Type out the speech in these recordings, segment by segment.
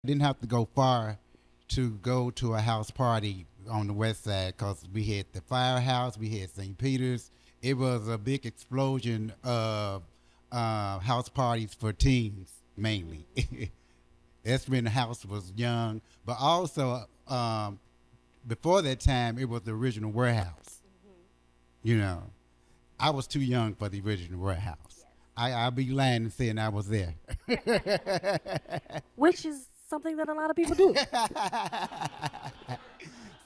Didn't have to go far to go to a house party on the west side because we had the firehouse, we had St. Peter's. It was a big explosion of house parties for teens mainly. That's when the house was young, but also before that time, it was the original warehouse. You know, I was too young for the original warehouse. I'll be lying and saying I was there. Which is something that a lot of people do.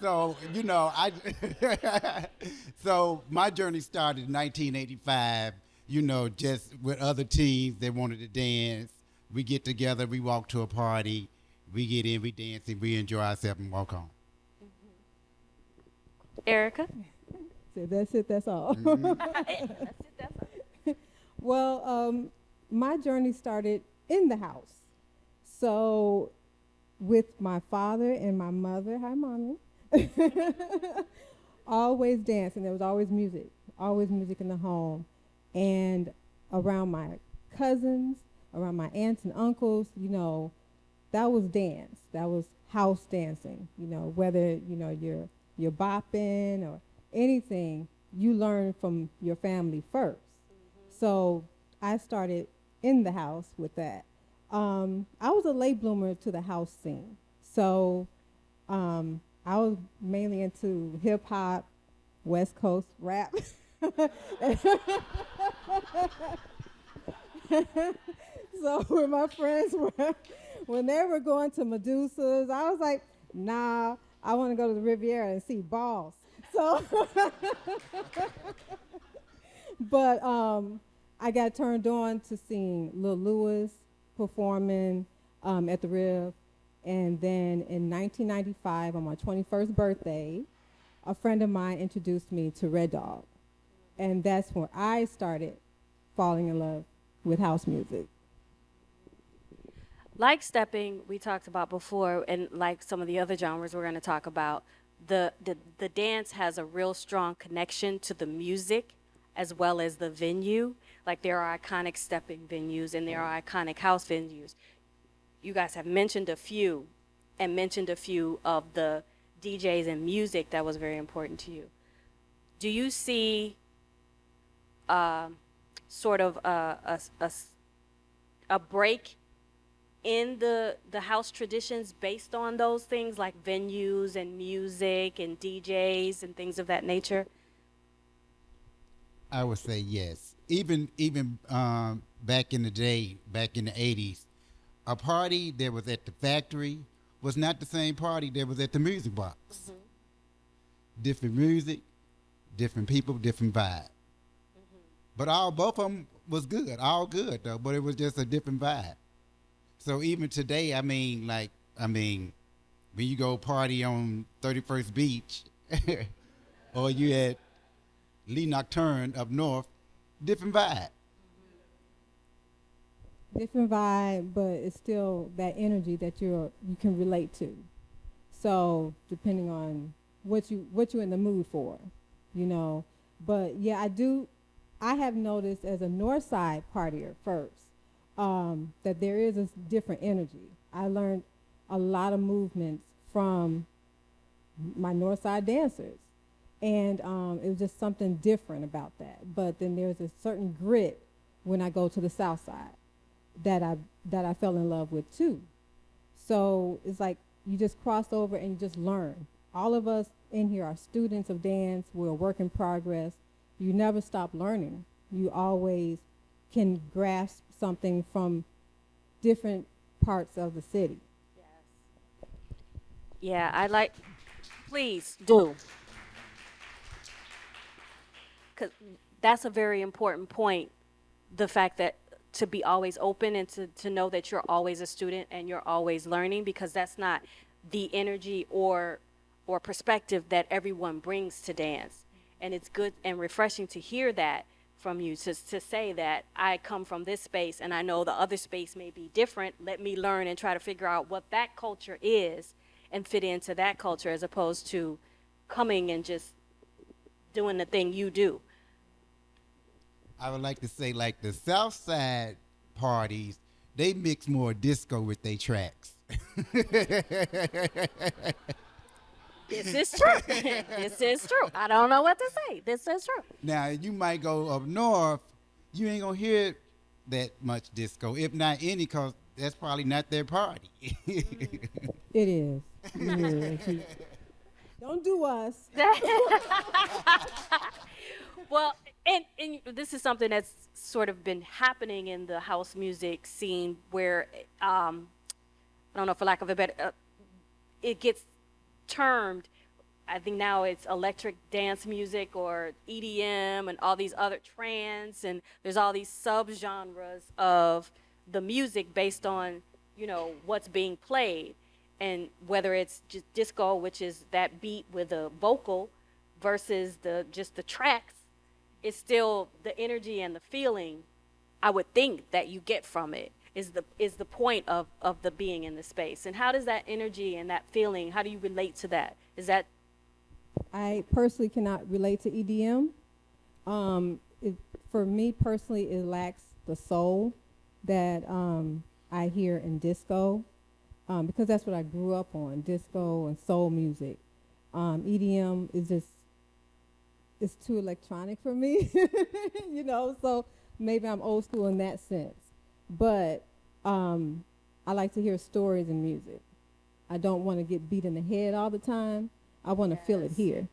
So I so my journey started in 1985. Just with other teens that wanted to dance. We get together, we walk to a party, we get in, we dance, and we enjoy ourselves and walk home. Erica? So that's it. That's all. Well, my journey started in the house. So with my father and my mother, hi mommy, always dancing. There was always music in the home, and around my cousins, around my aunts and uncles, that was dance. That was house dancing. Whether you're bopping or anything, you learn from your family first. So I started in the house with that. I was a late bloomer to the house scene. So I was mainly into hip hop, West Coast rap. So when my friends were, when they were going to Medusa's, I was like, nah, I want to go to the Riviera and see balls. So, but I got turned on to seeing Lil Lewis performing at the Riv. And then in 1995, on my 21st birthday, a friend of mine introduced me to Red Dog. And that's when I started falling in love with house music. Like stepping, we talked about before, and like some of the other genres we're going to talk about, the dance has a real strong connection to the music as well as the venue. Like there are iconic stepping venues and there are iconic house venues. You guys have mentioned a few and mentioned a few of the DJs and music that was very important to you. Do you see sort of a break in the house traditions based on those things like venues and music and DJs and things of that nature? I would say yes. Even back in the day, back in the '80s, a party that was at the factory was not the same party that was at the music box. Different music, different people, different vibe. But all both of them was good, all good though. But it was just a different vibe. So even today, when you go party on 31st Beach, or you at Lee Nocturne up north, different vibe. Different vibe, but it's still that energy that you can relate to. So depending on what you're in the mood for, you know. But yeah, I have noticed as a north side partier first, that there is a different energy. I learned a lot of movements from my north side dancers. And it was just something different about that. But then there's a certain grit when I go to the south side that I fell in love with too. So it's like you just cross over and you just learn. All of us in here are students of dance. We're a work in progress. You never stop learning. You always can grasp something from different parts of the city. Yeah, I like, please do. Because that's a very important point. The fact that to be always open and to know that you're always a student and you're always learning, because that's not the energy or perspective that everyone brings to dance. And it's good and refreshing to hear that from you, to say that I come from this space and I know the other space may be different. Let me learn and try to figure out what that culture is and fit into that culture, as opposed to coming and just doing the thing you do. I would like to say, like the South Side parties, they mix more disco with their tracks. This is true. This is true. I don't know what to say. This is true. Now you might go up north, you ain't gonna hear that much disco, if not any, cause that's probably not their party. It is. Yeah. Don't do us. Well, and this is something that's sort of been happening in the house music scene where, I don't know, for lack of a better, it gets termed, I think now it's electric dance music or EDM and all these other trance, and there's all these subgenres of the music based on, what's being played. And whether it's just disco, which is that beat with a vocal, versus just the tracks, it's still the energy and the feeling, I would think, that you get from it is the point of the being in the space. And how does that energy and that feeling, how do you relate to that? Is that... I personally cannot relate to EDM. For me personally, it lacks the soul that I hear in disco, because that's what I grew up on, disco and soul music. EDM is just, it's too electronic for me, so maybe I'm old school in that sense. But I like to hear stories in music. I don't want to get beat in the head all the time. I want to feel it here.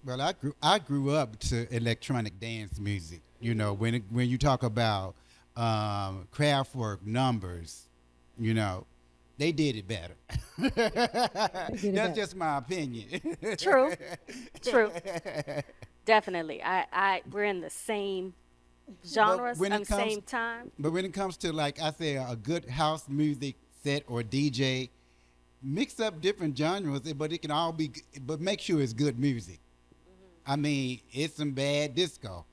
Well, I grew up to electronic dance music. When you talk about Kraftwerk numbers, they did it better. That's just my opinion. True. Definitely. We're in the same genres at the same time. But when it comes to, like I say, a good house music set or DJ, mix up different genres, but it can all be, but make sure it's good music. I mean, it's some bad disco.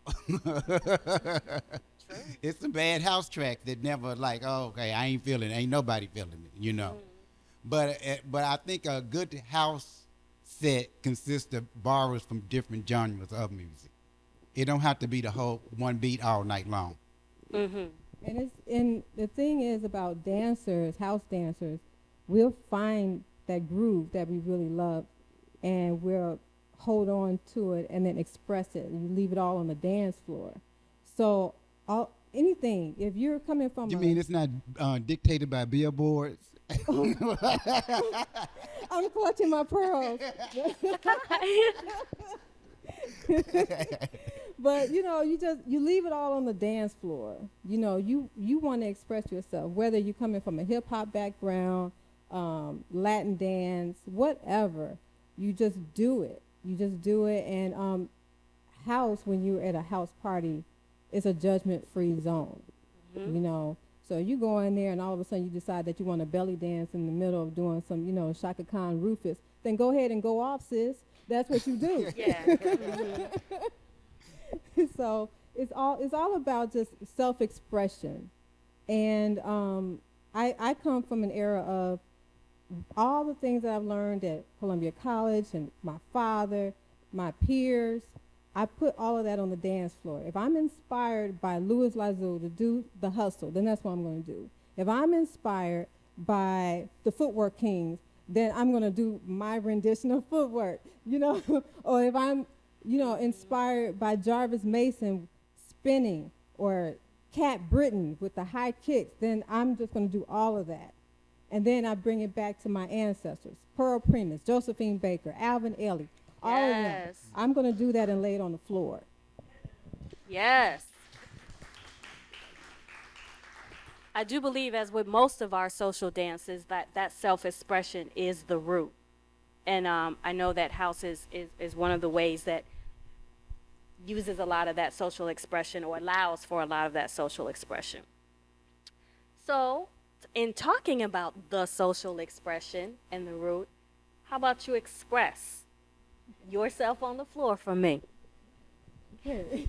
It's some bad house tracks that never like, oh, okay, I ain't feeling it. Ain't nobody feeling it, But I think a good house set consists of borrows from different genres of music. It don't have to be the whole one beat all night long. Mm-hmm. And the thing is about dancers, house dancers, we'll find that groove that we really love, and we'll hold on to it and then express it. And you leave it all on the dance floor. So anything, if you're coming from... You mean it's not dictated by billboards? I'm clutching my pearls. But you leave it all on the dance floor. You want to express yourself, whether you're coming from a hip hop background, Latin dance, whatever. You just do it. And house, when you're at a house party, is a judgment-free zone. Mm-hmm. So you go in there and all of a sudden you decide that you want to belly dance in the middle of doing some, Shaka Khan Rufus. Then go ahead and go off, sis. That's what you do. Yeah. Mm-hmm. So it's all about just self-expression. And I come from an era of all the things that I've learned at Columbia College and my father, my peers. I put all of that on the dance floor. If I'm inspired by Louis Lazou to do the hustle, then that's what I'm going to do. If I'm inspired by the Footwork Kings, then I'm going to do my rendition of Footwork, Or if I'm, inspired by Jarvis Mason spinning, or Cat Britain with the high kicks, then I'm just going to do all of that. And then I bring it back to my ancestors, Pearl Primus, Josephine Baker, Alvin Ailey, all of them. I'm going to do that and lay it on the floor. Yes. I do believe, as with most of our social dances, that self-expression is the root. And I know that house is one of the ways that uses a lot of that social expression, or allows for a lot of that social expression. So, in talking about the social expression and the root, how about you express yourself on the floor for me? Okay.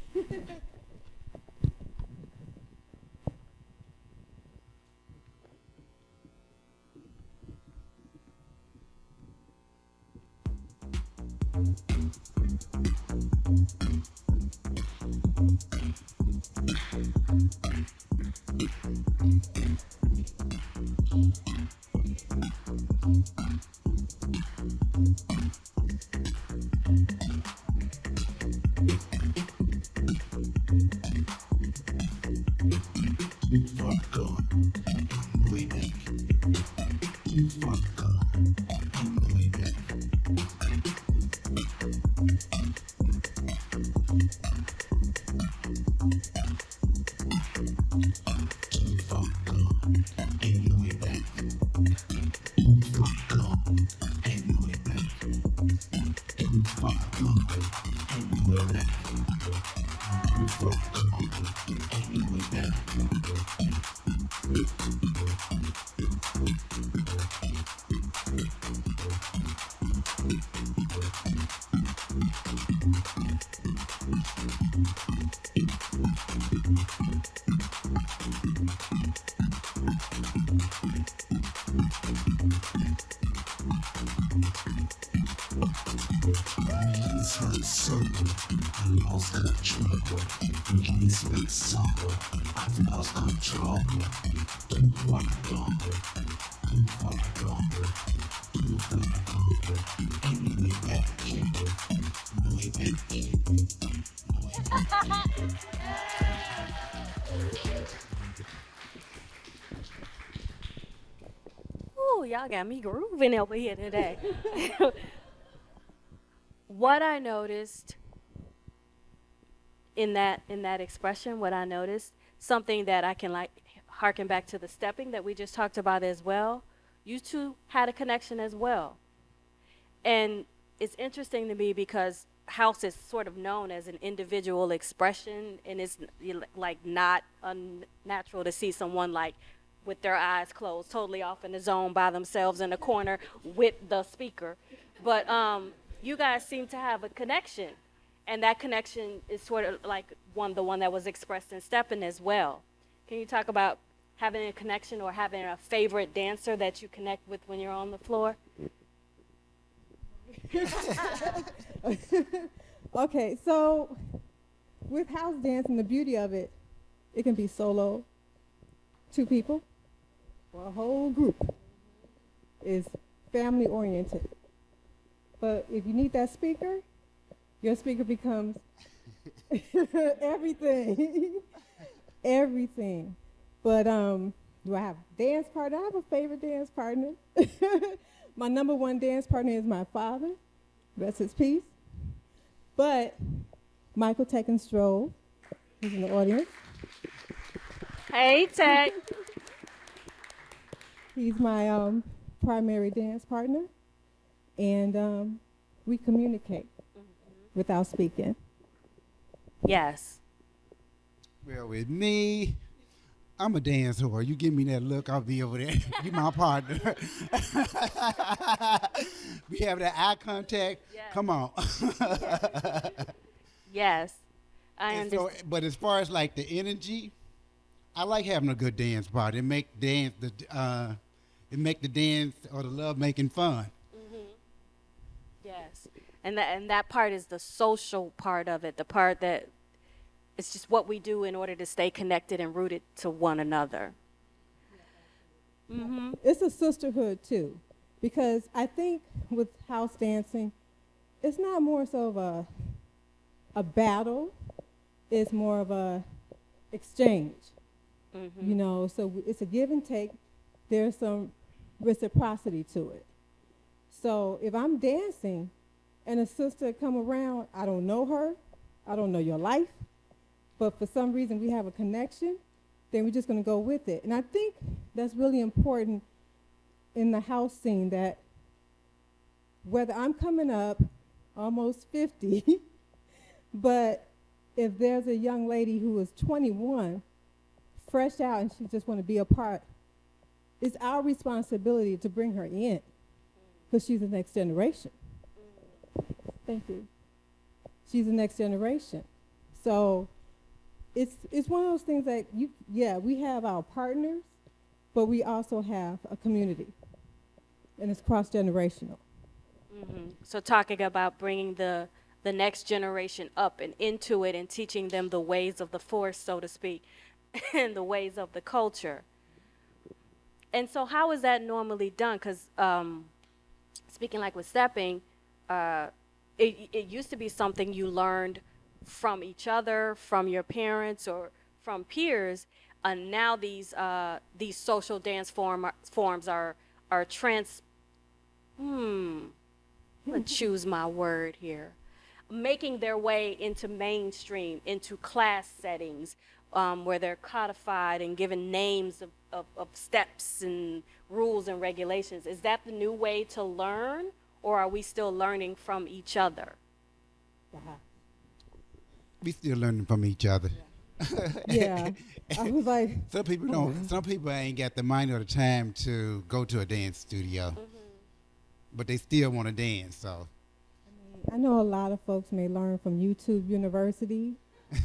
Ooh, y'all got me grooving over here today. What I noticed in that expression, what I noticed, something that I can like harken back to the stepping that we just talked about as well. You two had a connection as well. And it's interesting to me because house is sort of known as an individual expression, and it's like not unnatural to see someone like with their eyes closed, totally off in the zone by themselves in a corner with the speaker. But you guys seem to have a connection, and that connection is sort of like the one that was expressed in stepping as well. Can you talk about having a connection or having a favorite dancer that you connect with when you're on the floor? Okay, so with house dancing, the beauty of it, it can be solo, 2 people, or a whole group. Is family oriented. But if you need that speaker, your speaker becomes everything. Everything. But do I have a dance partner? I have a favorite dance partner. My number one dance partner is my father. Rest his peace. But Michael Teckenstroll, who's in the audience. Hey, Tech. He's my primary dance partner. And we communicate without speaking. Yes. Well, with me, I'm a dance whore. You give me that look, I'll be over there. You my partner. We have that eye contact. Yes. Come on. Yes. I And so, understand. but as far as like the energy, I like having a good dance party. It make the dance or the love making fun. Yes. And that part is the social part of it, the part that it's just what we do in order to stay connected and rooted to one another. Mm-hmm. It's a sisterhood too, because I think with house dancing, it's not more so of a battle. It's more of a exchange. Mm-hmm. You know, so it's a give and take. There's some reciprocity to it. So if I'm dancing and a sister come around, I don't know her, I don't know your life, but for some reason we have a connection, then we're just going to go with it. And I think that's really important in the house scene, that whether I'm coming up almost 50, but if there's a young lady who is 21, fresh out, and she just want to be a part, it's our responsibility to bring her in, because she's the next generation. Thank you. She's the next generation. So it's one of those things that we have our partners, but we also have a community, and it's cross-generational. Mm-hmm. So talking about bringing the next generation up and into it and teaching them the ways of the force, so to speak, and the ways of the culture. And so how is that normally done? Because speaking like with stepping, it used to be something you learned from each other, from your parents, or from peers, and now these social dance forms are let's choose my word here, making their way into mainstream, into class settings, where they're codified and given names of steps and rules and regulations. Is that the new way to learn, or are we still learning from each other? We still learning from each other. Yeah. I was like, Some people don't. Some people ain't got the money or the time to go to a dance studio, but they still want to dance. So I know a lot of folks may learn from YouTube University.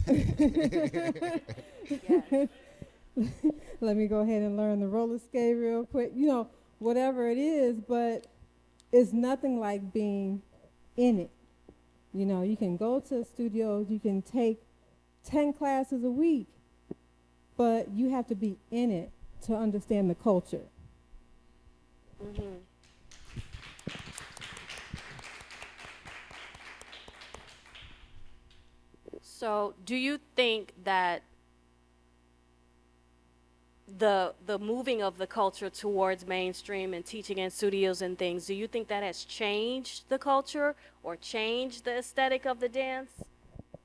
Yes. Let me go ahead and learn the roller skate real quick. You know, whatever it is, but it's nothing like being in it. You know, you can go to studios, you can take 10 classes a week, but you have to be in it to understand the culture. So, do you think that the moving of the culture towards mainstream and teaching in studios and things, do you think that has changed the culture or changed the aesthetic of the dance?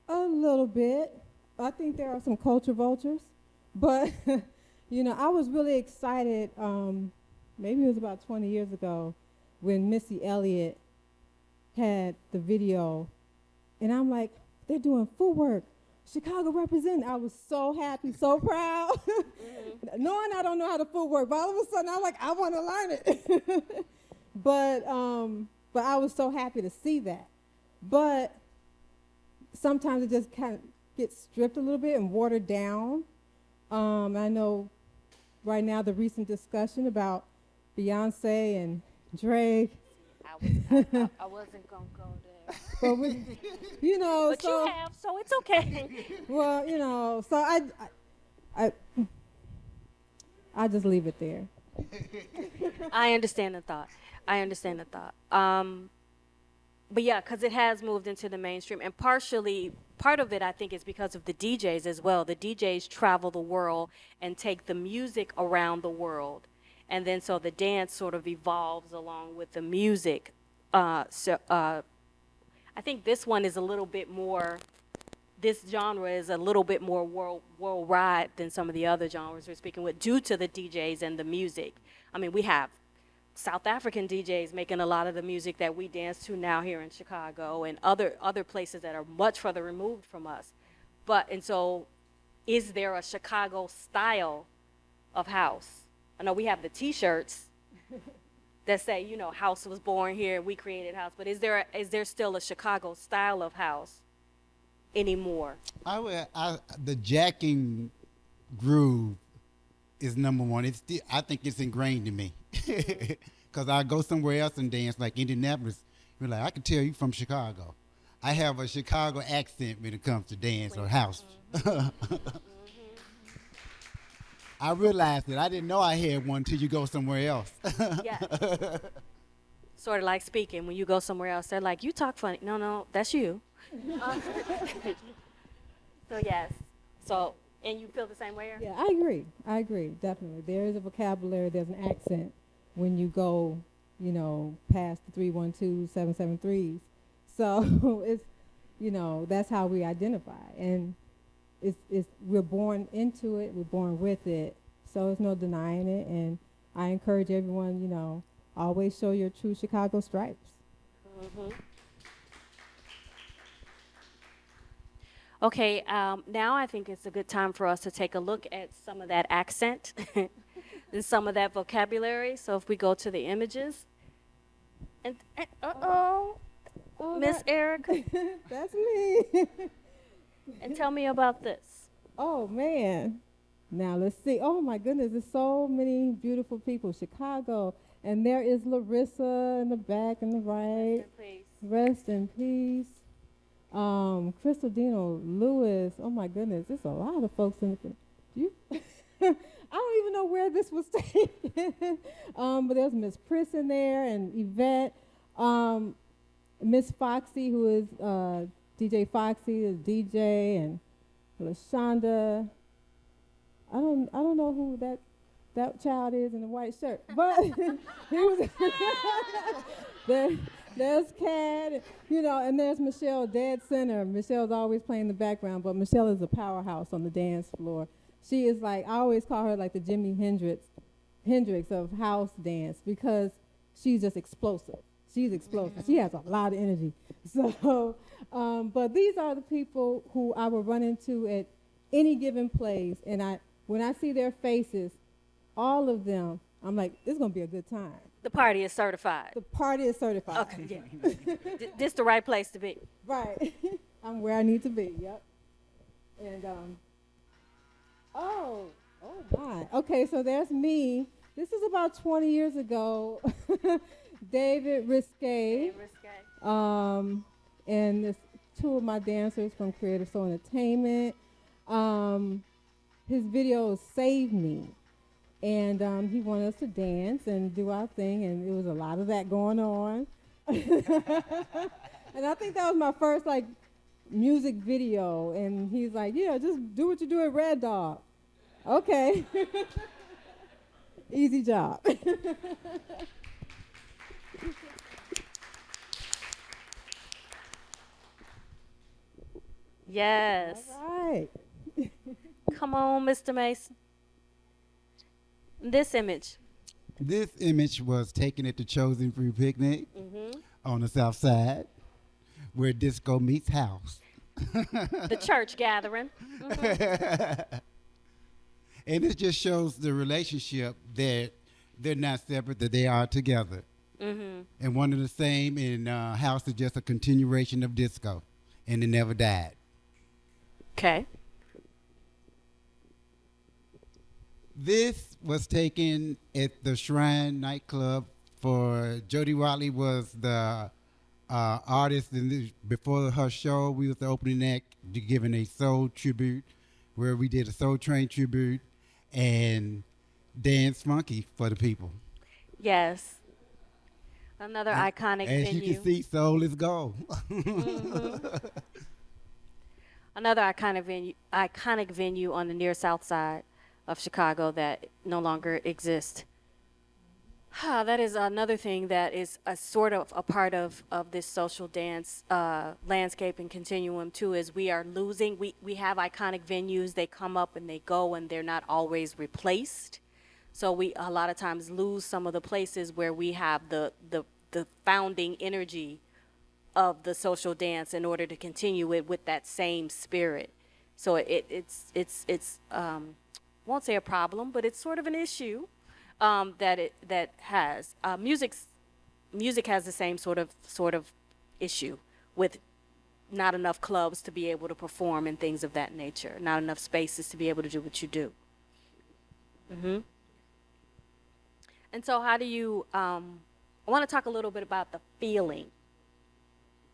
A little bit. I think there are some culture vultures, but you know, I was really excited. Maybe it was about 20 years ago when Missy Elliott had the video, and I'm like, they're doing Footwork, Chicago representing. I was so happy, so proud, knowing I don't know how to footwork, but all of a sudden I'm like, I want to learn it. but I was so happy to see that. But sometimes it just kind of gets stripped a little bit and watered down. I know right now the recent discussion about Beyonce and Drake. I wasn't gonna go there. But we, you know, But so you have, so it's okay. well, you know, so I just leave it there. I understand the thought. But yeah, because it has moved into the mainstream, and part of it, I think, is because of the DJs as well. The DJs travel the world and take the music around the world, and then so the dance sort of evolves along with the music. I think this one is a little bit more. This genre is a little bit more worldwide than some of the other genres we're speaking with, due to the DJs and the music. I mean, we have South African DJs making a lot of the music that we dance to now here in Chicago, and other places that are much further removed from us. And so, is there a Chicago style of house? I know we have the T-shirts that say, you know, house was born here, we created house. But is there still a Chicago style of house anymore? The jacking groove is number one. I think it's ingrained in me. Because I go somewhere else and dance, like Indianapolis. You're like, I can tell you from Chicago. I have a Chicago accent when it comes to dance or house. I realized that I didn't know I had one till you go somewhere else. Yeah. Sort of like speaking. When you go somewhere else, they're like, you talk funny. No, that's you. So yes. So, and you feel the same way? Yeah, I agree, definitely. There is a vocabulary, there's an accent when you go, you know, past the 312s, 773s. So it's, you know, that's how we identify. And we're born into it, we're born with it, so there's no denying it. And I encourage everyone, you know, always show your true Chicago stripes. Okay, now I think it's a good time for us to take a look at some of that accent and some of that vocabulary. So if we go to the images, and Miss Erika, That's me. and tell me about this. Oh, man. Now, let's see. Oh, my goodness. There's so many beautiful people. Chicago. And there is Larissa in the back and the right. Rest in peace. Crystal Dino Lewis. Oh, my goodness. There's a lot of folks in the... I don't even know where this was taken. But there's Miss Priss in there and Yvette, Miss Foxy, who is DJ Foxy, is DJ, and LaShonda. I don't know who that child is in the white shirt, but he was. There's Kat, and there's Michelle, dead center. Michelle's always playing the background, but Michelle is a powerhouse on the dance floor. She is like, I always call her like the Jimi Hendrix of house dance because she's just explosive. She's explosive. She has a lot of energy. So, but these are the people who I will run into at any given place, and when I see their faces, all of them, I'm like, it's gonna be a good time. The party is certified. The party is certified. Okay, yeah. This the right place to be. Right. I'm where I need to be. Yep. And oh my. Okay, so there's me. This is about 20 years ago. David Risque. And there's two of my dancers from Creative Soul Entertainment. His video Save Me. And he wanted us to dance and do our thing, and there was a lot of that going on. And I think that was my first music video. And he's like, "Yeah, just do what you do at Red Dog." Okay, easy job. Yes. All right. Come on, Mr. Mason. This image. This image was taken at the Chosen Free Picnic on the South Side, where disco meets house. The church gathering. And it just shows the relationship that they're not separate, that they are together. And one and the same, and house is just a continuation of disco, and it never died. Okay. This was taken at the Shrine nightclub for Jody Watley was the artist, and before her show, we was the opening act, giving a soul tribute, where we did a Soul Train tribute and dance funky for the people. Yes. Another iconic venue. As you can see, soul is gold. Another iconic venue on the near south side of Chicago that no longer exists. That is another thing that is a sort of a part of this social dance landscape and continuum too, is we are losing, we have iconic venues, they come up and they go and they're not always replaced. So we a lot of times lose some of the places where we have the founding energy of the social dance in order to continue it with that same spirit. So it's won't say a problem, but it's sort of an issue that has music has the same sort of issue with not enough clubs to be able to perform and things of that nature, not enough spaces to be able to do what you do. And so how do you I want to talk a little bit about the feeling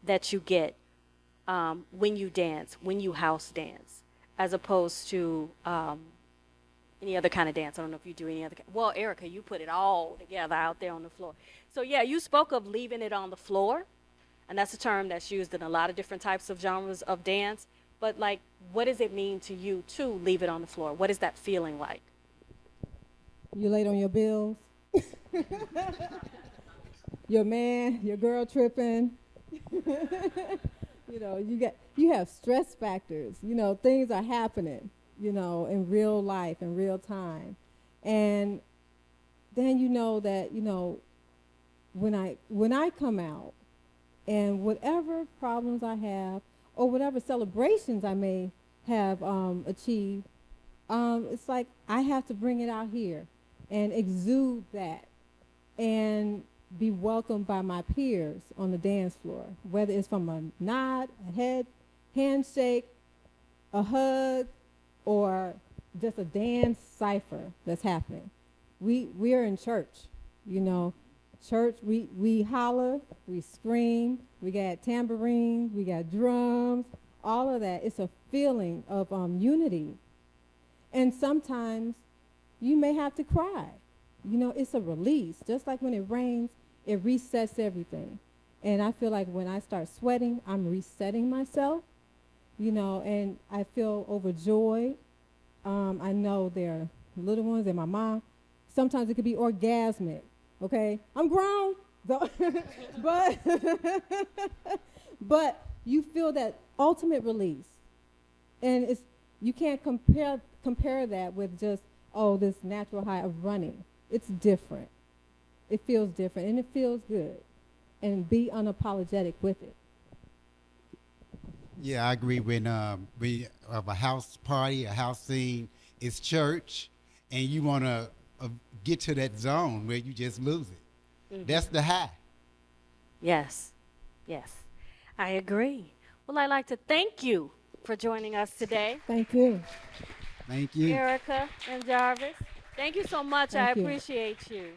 that you get when you dance, when you house dance, as opposed to any other kind of dance. I don't know if you do any other. Well, Erika, you put it all together out there on the floor. So yeah, you spoke of leaving it on the floor, and that's a term that's used in a lot of different types of genres of dance. But what does it mean to you to leave it on the floor? What is that feeling like? You late on your bills. Your man, your girl tripping. You have stress factors. Things are happening. In real life, in real time. And then when I come out and whatever problems I have or whatever celebrations I may have achieved, it's like I have to bring it out here and exude that and be welcomed by my peers on the dance floor, whether it's from a nod, a handshake, a hug, or just a dance cipher that's happening. We are in church, Church, we holler, we scream, we got tambourines, we got drums, all of that. It's a feeling of unity. And sometimes you may have to cry. You know, it's a release. Just like when it rains, it resets everything. And I feel like when I start sweating, I'm resetting myself, you know, and I feel overjoyed. I know there are little ones and my mom. Sometimes it could be orgasmic, okay? I'm grown, so but, but you feel that ultimate release. And it's, you can't compare that with just, oh, this natural high of running. It's different. It feels different, and it feels good. And be unapologetic with it. Yeah, I agree. When we have a house party, a house scene, it's church, and you want to get to that zone where you just lose it. Mm-hmm. That's the high. Yes, yes, I agree. Well, I'd like to thank you for joining us today, Thank you. Thank you. Erika and Jarvis. Thank you so much. I Thank you. appreciate you.